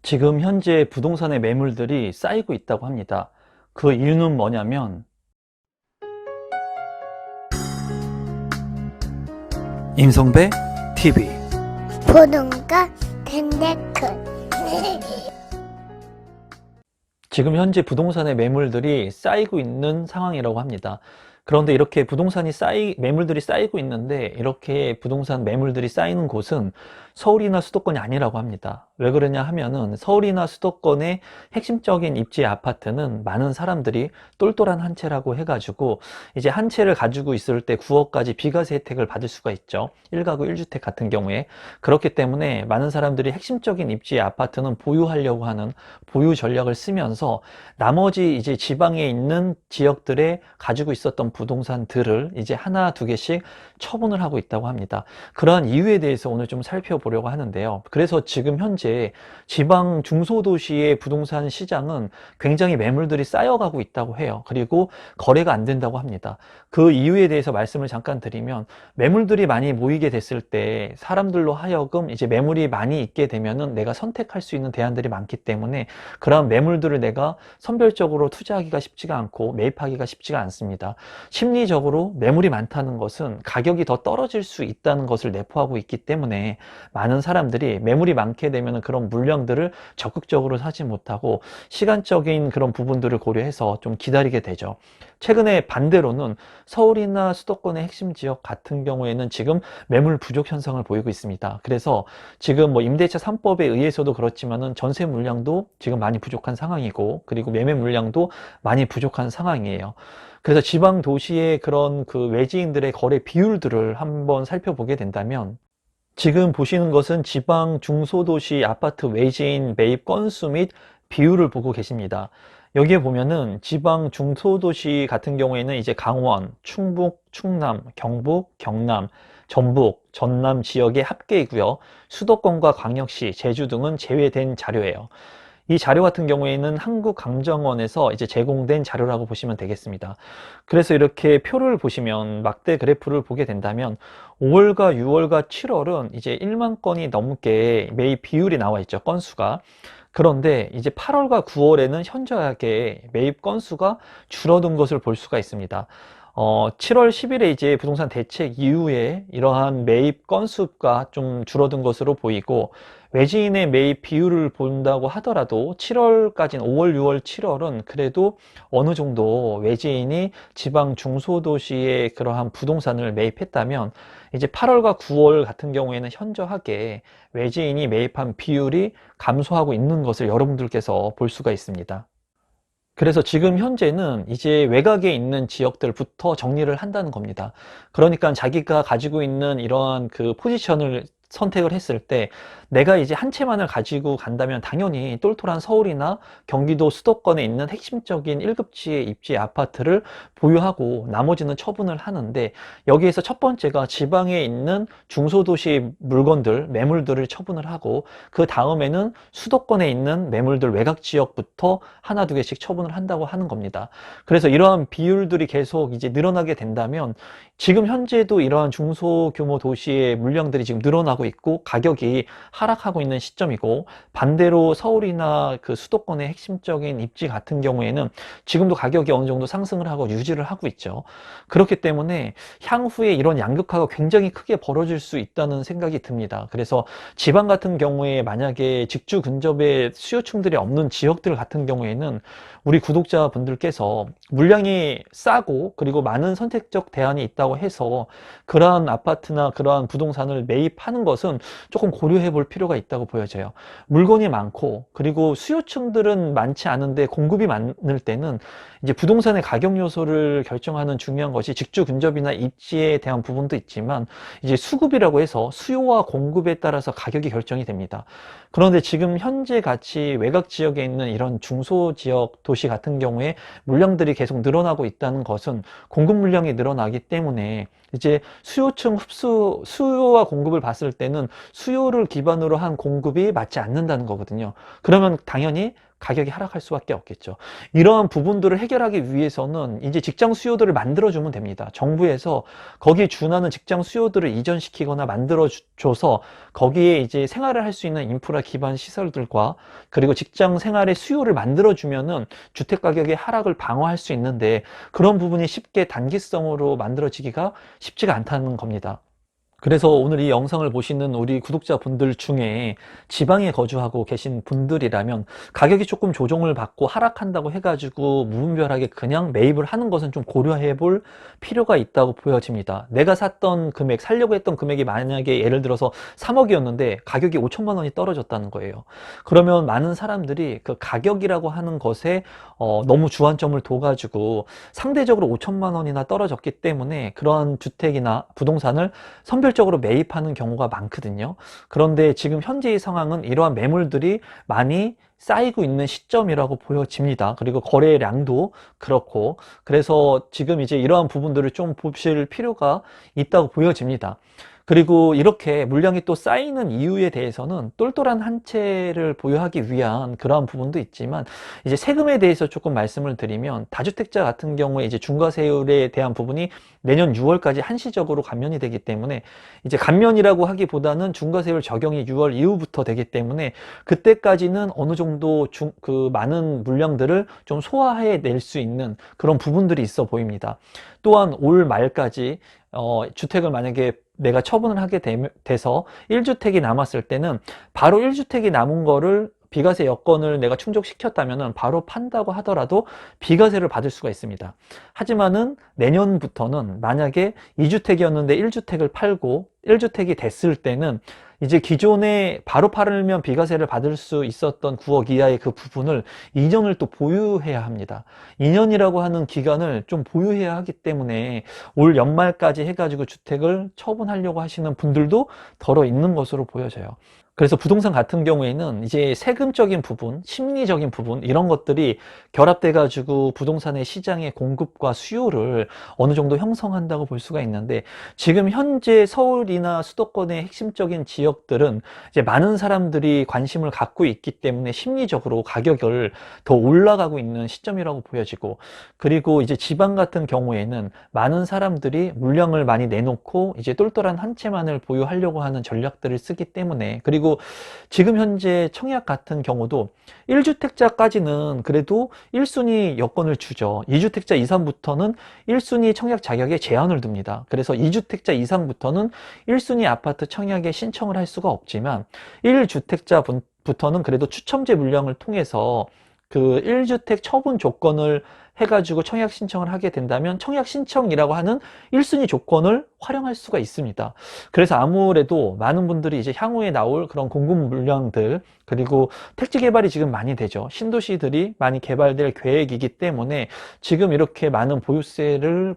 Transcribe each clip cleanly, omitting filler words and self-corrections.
지금 현재 부동산의 매물들이 쌓이고 있다고 합니다. 그 이유는 뭐냐면 임성배 TV. 보는가 덴데크. 지금 현재 부동산의 매물들이 쌓이고 있는 상황이라고 합니다. 그런데 이렇게 매물들이 쌓이고 있는데, 이렇게 부동산 매물들이 쌓이는 곳은 서울이나 수도권이 아니라고 합니다. 왜 그러냐 하면은, 서울이나 수도권의 핵심적인 입지 아파트는 많은 사람들이 똘똘한 한 채라고 해가지고, 이제 한 채를 가지고 있을 때 9억까지 비과세 혜택을 받을 수가 있죠. 1가구 1주택 같은 경우에. 그렇기 때문에 많은 사람들이 핵심적인 입지 아파트는 보유하려고 하는 보유 전략을 쓰면서, 나머지 이제 지방에 있는 지역들에 가지고 있었던 부동산들을 이제 하나 두 개씩 처분을 하고 있다고 합니다. 그러한 이유에 대해서 오늘 좀 살펴보려고 하는데요. 그래서 지금 현재 지방 중소도시의 부동산 시장은 굉장히 매물들이 쌓여가고 있다고 해요. 그리고 거래가 안 된다고 합니다. 그 이유에 대해서 말씀을 잠깐 드리면, 매물들이 많이 모이게 됐을 때 사람들로 하여금 이제 매물이 많이 있게 되면은 내가 선택할 수 있는 대안들이 많기 때문에, 그런 매물들을 내가 선별적으로 투자하기가 쉽지가 않고 매입하기가 쉽지가 않습니다. 심리적으로 매물이 많다는 것은 가격이 더 떨어질 수 있다는 것을 내포하고 있기 때문에, 많은 사람들이 매물이 많게 되면 그런 물량들을 적극적으로 사지 못하고 시간적인 그런 부분들을 고려해서 좀 기다리게 되죠. 최근에 반대로는 서울이나 수도권의 핵심 지역 같은 경우에는 지금 매물 부족 현상을 보이고 있습니다. 그래서 지금 뭐 임대차 3법에 의해서도 그렇지만은 전세 물량도 지금 많이 부족한 상황이고, 그리고 매매 물량도 많이 부족한 상황이에요. 그래서 지방 도시의 그런 그 외지인들의 거래 비율들을 한번 살펴보게 된다면, 지금 보시는 것은 지방 중소도시 아파트 외지인 매입 건수 및 비율을 보고 계십니다. 여기에 보면은 지방 중소도시 같은 경우에는 이제 강원, 충북, 충남, 경북, 경남, 전북, 전남 지역의 합계이고요. 수도권과 광역시, 제주 등은 제외된 자료예요. 이 자료 같은 경우에는 한국감정원에서 이제 제공된 자료라고 보시면 되겠습니다. 그래서 이렇게 표를 보시면, 막대 그래프를 보게 된다면 5월과 6월과 7월은 이제 1만 건이 넘게 매입 비율이 나와 있죠, 건수가. 그런데 이제 8월과 9월에는 현저하게 매입 건수가 줄어든 것을 볼 수가 있습니다. 7월 10일에 이제 부동산 대책 이후에 이러한 매입 건수가 좀 줄어든 것으로 보이고, 외지인의 매입 비율을 본다고 하더라도 7월까지는, 5월, 6월, 7월은 그래도 어느 정도 외지인이 지방 중소도시에 그러한 부동산을 매입했다면, 이제 8월과 9월 같은 경우에는 현저하게 외지인이 매입한 비율이 감소하고 있는 것을 여러분들께서 볼 수가 있습니다. 그래서 지금 현재는 이제 외곽에 있는 지역들부터 정리를 한다는 겁니다. 그러니까 자기가 가지고 있는 이러한 그 포지션을 선택을 했을 때, 내가 이제 한 채만을 가지고 간다면 당연히 똘똘한 서울이나 경기도 수도권에 있는 핵심적인 1급지의 입지 아파트를 보유하고 나머지는 처분을 하는데, 여기에서 첫 번째가 지방에 있는 중소도시 물건들, 매물들을 처분을 하고, 그 다음에는 수도권에 있는 매물들 외곽 지역부터 하나 두 개씩 처분을 한다고 하는 겁니다. 그래서 이러한 비율들이 계속 이제 늘어나게 된다면, 지금 현재도 이러한 중소규모 도시의 물량들이 지금 늘어나고 있고 가격이 하락하고 있는 시점이고, 반대로 서울이나 그 수도권의 핵심적인 입지 같은 경우에는 지금도 가격이 어느 정도 상승을 하고 유지를 하고 있죠. 그렇기 때문에 향후에 이런 양극화가 굉장히 크게 벌어질 수 있다는 생각이 듭니다. 그래서 지방 같은 경우에 만약에 직주 근접에 수요층들이 없는 지역들 같은 경우에는 우리 구독자분들께서 물량이 싸고 그리고 많은 선택적 대안이 있다고 해서 그러한 아파트나 그러한 부동산을 매입하는 것은 조금 고려해 볼 필요가 있다고 보여져요. 물건이 많고 그리고 수요층들은 많지 않은데 공급이 많을 때는, 이제 부동산의 가격 요소를 결정하는 중요한 것이 직주 근접이나 입지에 대한 부분도 있지만, 이제 수급이라고 해서 수요와 공급에 따라서 가격이 결정이 됩니다. 그런데 지금 현재 같이 외곽 지역에 있는 이런 중소 지역 도시 같은 경우에 물량들이 계속 늘어나고 있다는 것은, 공급 물량이 늘어나기 때문에 이제 수요와 공급을 봤을 때는 수요를 기반으로 기반으로 한 공급이 맞지 않는다는 거거든요. 그러면 당연히 가격이 하락할 수밖에 없겠죠. 이러한 부분들을 해결하기 위해서는 이제 직장 수요들을 만들어주면 됩니다. 정부에서 거기에 준하는 직장 수요들을 이전시키거나 만들어줘서 거기에 이제 생활을 할 수 있는 인프라 기반 시설들과 그리고 직장 생활의 수요를 만들어주면은 주택 가격의 하락을 방어할 수 있는데 그런 부분이 쉽게 단기성으로 만들어지기가 쉽지가 않다는 겁니다. 그래서 오늘 이 영상을 보시는 우리 구독자분들 중에 지방에 거주하고 계신 분들이라면 가격이 조금 조정을 받고 하락한다고 해가지고 무분별하게 그냥 매입을 하는 것은 좀 고려해 볼 필요가 있다고 보여집니다. 내가 샀던 금액, 살려고 했던 금액이 만약에 예를 들어서 3억이었는데 가격이 5천만 원이 떨어졌다는 거예요. 그러면 많은 사람들이 그 가격이라고 하는 것에 너무 주안점을 둬가지고 상대적으로 5천만 원이나 떨어졌기 때문에 그러한 주택이나 부동산을 선별적으로 매입하는 경우가 많거든요. 그런데 지금 현재의 상황은 이러한 매물들이 많이 쌓이고 있는 시점이라고 보여집니다. 그리고 거래량도 그렇고, 그래서 지금 이제 이러한 부분들을 좀 보실 필요가 있다고 보여집니다. 그리고 이렇게 물량이 또 쌓이는 이유에 대해서는 똘똘한 한 채를 보유하기 위한 그러한 부분도 있지만, 이제 세금에 대해서 조금 말씀을 드리면, 다주택자 같은 경우에 이제 중과세율에 대한 부분이 내년 6월까지 한시적으로 감면이 되기 때문에, 이제 감면이라고 하기보다는 중과세율 적용이 6월 이후부터 되기 때문에 그때까지는 어느 정도 그 많은 물량들을 좀 소화해 낼 수 있는 그런 부분들이 있어 보입니다. 또한 올 말까지 주택을 만약에 내가 처분을 하게 돼서 1주택이 남았을 때는 바로 1주택이 남은 거를 비과세 여건을 내가 충족시켰다면 바로 판다고 하더라도 비과세를 받을 수가 있습니다. 하지만은 내년부터는 만약에 2주택이었는데 1주택을 팔고 1주택이 됐을 때는 이제 기존에 바로 팔면 비과세를 받을 수 있었던 9억 이하의 그 부분을 2년을 또 보유해야 합니다. 2년이라고 하는 기간을 좀 보유해야 하기 때문에 올 연말까지 해가지고 주택을 처분하려고 하시는 분들도 덜어 있는 것으로 보여져요. 그래서 부동산 같은 경우에는 이제 세금적인 부분, 심리적인 부분 이런 것들이 결합돼 가지고 부동산의 시장의 공급과 수요를 어느 정도 형성한다고 볼 수가 있는데, 지금 현재 서울이나 수도권의 핵심적인 지역들은 이제 많은 사람들이 관심을 갖고 있기 때문에 심리적으로 가격을 더 올라가고 있는 시점이라고 보여지고, 그리고 이제 지방 같은 경우에는 많은 사람들이 물량을 많이 내놓고 이제 똘똘한 한 채만을 보유하려고 하는 전략들을 쓰기 때문에, 그리고 지금 현재 청약 같은 경우도 1주택자까지는 그래도 1순위 여건을 주죠. 2주택자 이상부터는 1순위 청약 자격에 제한을 둡니다. 그래서 2주택자 이상부터는 1순위 아파트 청약에 신청을 할 수가 없지만 1주택자부터는 그래도 추첨제 물량을 통해서 그 1주택 처분 조건을 해가지고 청약 신청을 하게 된다면 청약 신청이라고 하는 1순위 조건을 활용할 수가 있습니다. 그래서 아무래도 많은 분들이 이제 향후에 나올 그런 공급 물량들, 그리고 택지 개발이 지금 많이 되죠. 신도시들이 많이 개발될 계획이기 때문에 지금 이렇게 많은 보유세를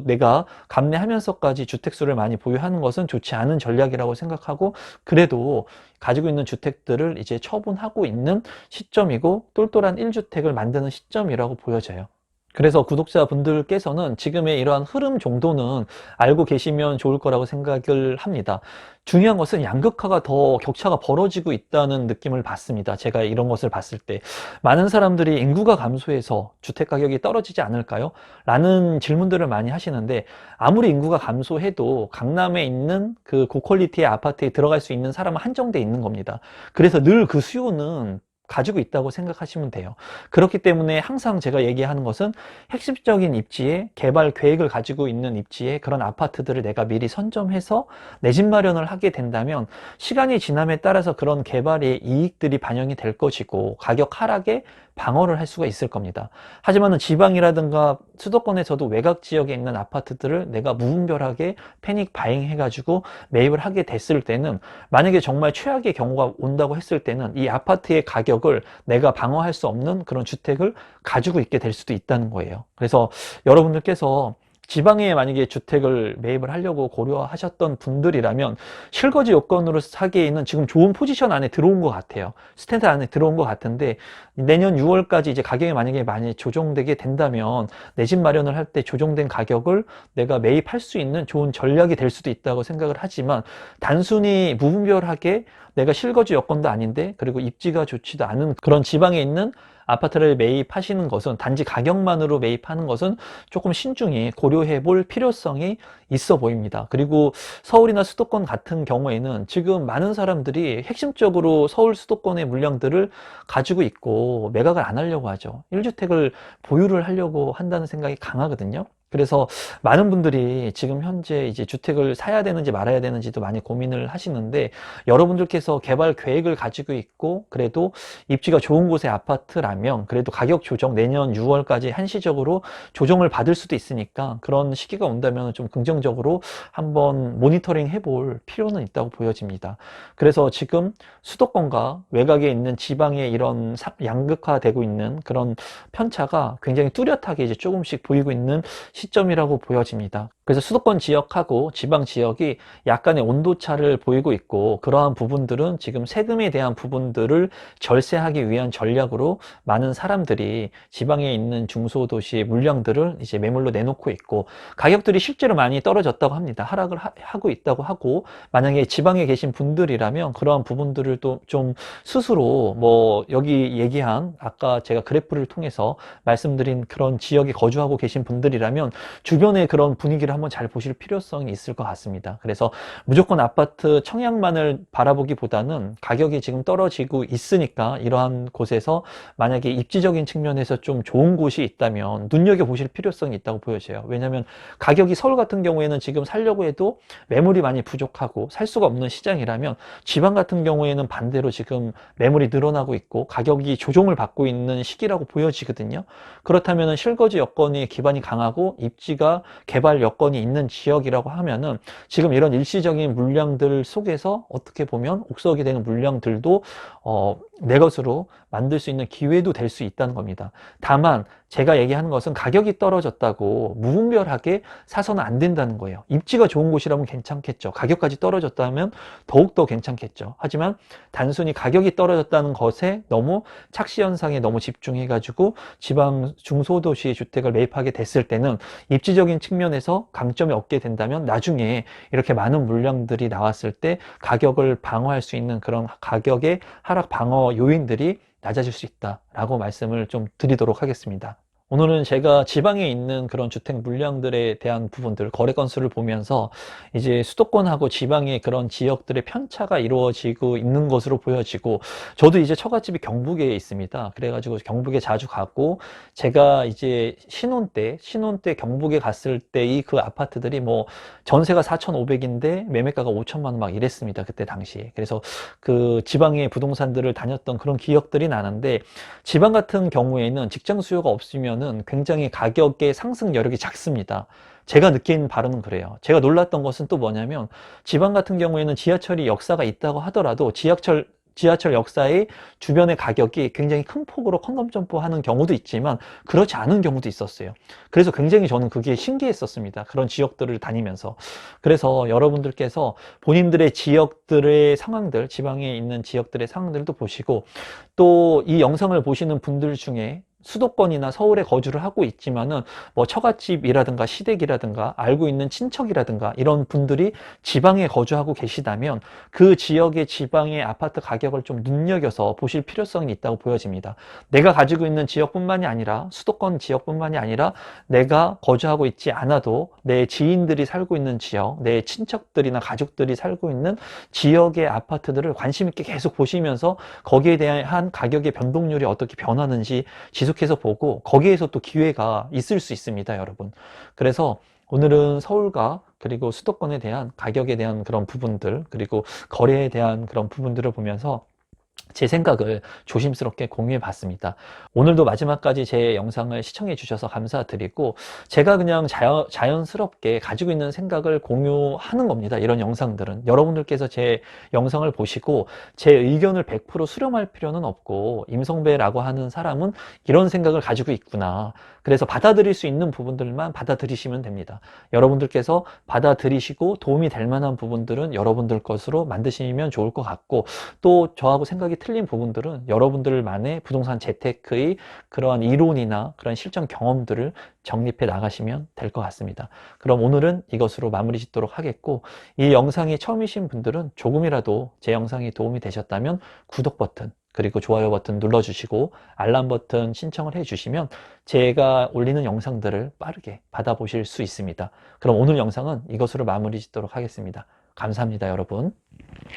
내가 감내하면서까지 주택수를 많이 보유하는 것은 좋지 않은 전략이라고 생각하고, 그래도 가지고 있는 주택들을 이제 처분하고 있는 시점이고 똘똘한 1주택을 만드는 시점이라고 보여져요. 그래서 구독자분들께서는 지금의 이러한 흐름 정도는 알고 계시면 좋을 거라고 생각을 합니다. 중요한 것은 양극화가 더 격차가 벌어지고 있다는 느낌을 받습니다. 제가 이런 것을 봤을 때 많은 사람들이 인구가 감소해서 주택 가격이 떨어지지 않을까요? 라는 질문들을 많이 하시는데, 아무리 인구가 감소해도 강남에 있는 그 고퀄리티의 아파트에 들어갈 수 있는 사람은 한정돼 있는 겁니다. 그래서 늘 그 수요는 가지고 있다고 생각하시면 돼요. 그렇기 때문에 항상 제가 얘기하는 것은 핵심적인 입지에 개발 계획을 가지고 있는 입지에 그런 아파트들을 내가 미리 선점해서 내 집 마련을 하게 된다면 시간이 지남에 따라서 그런 개발의 이익들이 반영이 될 것이고 가격 하락에 방어를 할 수가 있을 겁니다. 하지만은 지방이라든가 수도권에서도 외곽 지역에 있는 아파트들을 내가 무분별하게 패닉 바잉 해가지고 매입을 하게 됐을 때는, 만약에 정말 최악의 경우가 온다고 했을 때는 이 아파트의 가격을 내가 방어할 수 없는 그런 주택을 가지고 있게 될 수도 있다는 거예요. 그래서 여러분들께서 지방에 만약에 주택을 매입을 하려고 고려하셨던 분들이라면 실거주 요건으로 사기에는 지금 좋은 포지션 안에 들어온 것 같아요. 스탠드 안에 들어온 것 같은데 내년 6월까지 이제 가격이 만약에 많이 조정되게 된다면 내 집 마련을 할 때 조정된 가격을 내가 매입할 수 있는 좋은 전략이 될 수도 있다고 생각을 하지만 단순히 무분별하게 내가 실거주 여건도 아닌데 그리고 입지가 좋지도 않은 그런 지방에 있는 아파트를 매입하시는 것은 단지 가격만으로 매입하는 것은 조금 신중히 고려해 볼 필요성이 있어 보입니다. 그리고 서울이나 수도권 같은 경우에는 지금 많은 사람들이 핵심적으로 서울 수도권의 물량들을 가지고 있고 매각을 안 하려고 하죠. 1주택을 보유를 하려고 한다는 생각이 강하거든요. 그래서 많은 분들이 지금 현재 이제 주택을 사야 되는지 말아야 되는지도 많이 고민을 하시는데 여러분들께서 개발 계획을 가지고 있고 그래도 입지가 좋은 곳의 아파트라면 그래도 가격 조정 내년 6월까지 한시적으로 조정을 받을 수도 있으니까 그런 시기가 온다면 좀 긍정적으로 한번 모니터링 해볼 필요는 있다고 보여집니다. 그래서 지금 수도권과 외곽에 있는 지방에 이런 양극화되고 있는 그런 편차가 굉장히 뚜렷하게 이제 조금씩 보이고 있는 시점이라고 보여집니다. 그래서 수도권 지역하고 지방 지역이 약간의 온도차를 보이고 있고 그러한 부분들은 지금 세금에 대한 부분들을 절세하기 위한 전략으로 많은 사람들이 지방에 있는 중소도시의 물량들을 이제 매물로 내놓고 있고 가격들이 실제로 많이 떨어졌다고 합니다. 하락을 하고 있다고 하고 만약에 지방에 계신 분들이라면 그러한 부분들을 또 좀 스스로 뭐 여기 얘기한 아까 제가 그래프를 통해서 말씀드린 그런 지역에 거주하고 계신 분들이라면 주변의 그런 분위기를 한번 잘 보실 필요성이 있을 것 같습니다. 그래서 무조건 아파트 청약만을 바라보기보다는 가격이 지금 떨어지고 있으니까 이러한 곳에서 만약에 입지적인 측면에서 좀 좋은 곳이 있다면 눈여겨보실 필요성이 있다고 보여져요. 왜냐하면 가격이 서울 같은 경우에는 지금 살려고 해도 매물이 많이 부족하고 살 수가 없는 시장이라면 지방 같은 경우에는 반대로 지금 매물이 늘어나고 있고 가격이 조정을 받고 있는 시기라고 보여지거든요. 그렇다면 실거주 여건이 기반이 강하고 입지가 개발 여건이 있는 지역이라고 하면은 지금 이런 일시적인 물량들 속에서 어떻게 보면 옥석이 되는 물량들도 내 것으로 만들 수 있는 기회도 될 수 있다는 겁니다. 다만 제가 얘기하는 것은 가격이 떨어졌다고 무분별하게 사서는 안 된다는 거예요. 입지가 좋은 곳이라면 괜찮겠죠. 가격까지 떨어졌다면 더욱더 괜찮겠죠. 하지만 단순히 가격이 떨어졌다는 것에 너무 착시 현상에 너무 집중해가지고 지방 중소도시의 주택을 매입하게 됐을 때는 입지적인 측면에서 강점이 없게 된다면 나중에 이렇게 많은 물량들이 나왔을 때 가격을 방어할 수 있는 그런 가격의 하락 방어 요인들이 낮아질 수 있다라고 말씀을 좀 드리도록 하겠습니다. 오늘은 제가 지방에 있는 그런 주택 물량들에 대한 부분들, 거래 건수를 보면서 이제 수도권하고 지방의 그런 지역들의 편차가 이루어지고 있는 것으로 보여지고, 저도 이제 처갓집이 경북에 있습니다. 그래가지고 경북에 자주 가고, 제가 이제 신혼 때 경북에 갔을 때 이 그 아파트들이 뭐 전세가 4,500인데 매매가가 5천만 원 막 이랬습니다. 그때 당시에. 그래서 그 지방의 부동산들을 다녔던 그런 기억들이 나는데, 지방 같은 경우에는 직장 수요가 없으면은 굉장히 가격의 상승 여력이 작습니다. 제가 느낀 바로는 그래요. 제가 놀랐던 것은 또 뭐냐면, 지방 같은 경우에는 지하철이 역사가 있다고 하더라도 지하철 역사의 주변의 가격이 굉장히 큰 폭으로 컨덤점프하는 경우도 있지만 그렇지 않은 경우도 있었어요. 그래서 굉장히 저는 그게 신기했었습니다. 그런 지역들을 다니면서. 그래서 여러분들께서 본인들의 지역들의 상황들, 지방에 있는 지역들의 상황들도 보시고, 또 이 영상을 보시는 분들 중에 수도권이나 서울에 거주를 하고 있지만은 뭐 처갓집이라든가 시댁이라든가 알고 있는 친척이라든가 이런 분들이 지방에 거주하고 계시다면 그 지역의 지방의 아파트 가격을 좀 눈여겨서 보실 필요성이 있다고 보여집니다. 내가 가지고 있는 지역뿐만이 아니라 수도권 지역뿐만이 아니라 내가 거주하고 있지 않아도 내 지인들이 살고 있는 지역, 내 친척들이나 가족들이 살고 있는 지역의 아파트들을 관심 있게 계속 보시면서 거기에 대한 가격의 변동률이 어떻게 변하는지 지속해서 보고 거기에서 또 기회가 있을 수 있습니다, 여러분. 그래서 오늘은 서울과 그리고 수도권에 대한 가격에 대한 그런 부분들, 그리고 거래에 대한 그런 부분들을 보면서 제 생각을 조심스럽게 공유해 봤습니다. 오늘도 마지막까지 제 영상을 시청해 주셔서 감사드리고, 제가 그냥 자연스럽게 가지고 있는 생각을 공유하는 겁니다. 이런 영상들은 여러분들께서 제 영상을 보시고 제 의견을 100% 수렴할 필요는 없고, 임성배라고 하는 사람은 이런 생각을 가지고 있구나, 그래서 받아들일 수 있는 부분들만 받아들이시면 됩니다. 여러분들께서 받아들이시고 도움이 될 만한 부분들은 여러분들 것으로 만드시면 좋을 것 같고, 또 저하고 생각이 틀린 부분들은 여러분들만의 부동산 재테크의 그러한 이론이나 그런 실전 경험들을 정립해 나가시면 될 것 같습니다. 그럼 오늘은 이것으로 마무리 짓도록 하겠고, 이 영상이 처음이신 분들은 조금이라도 제 영상이 도움이 되셨다면 구독 버튼 그리고 좋아요 버튼 눌러주시고 알람 버튼 신청을 해주시면 제가 올리는 영상들을 빠르게 받아보실 수 있습니다. 그럼 오늘 영상은 이것으로 마무리 짓도록 하겠습니다. 감사합니다, 여러분.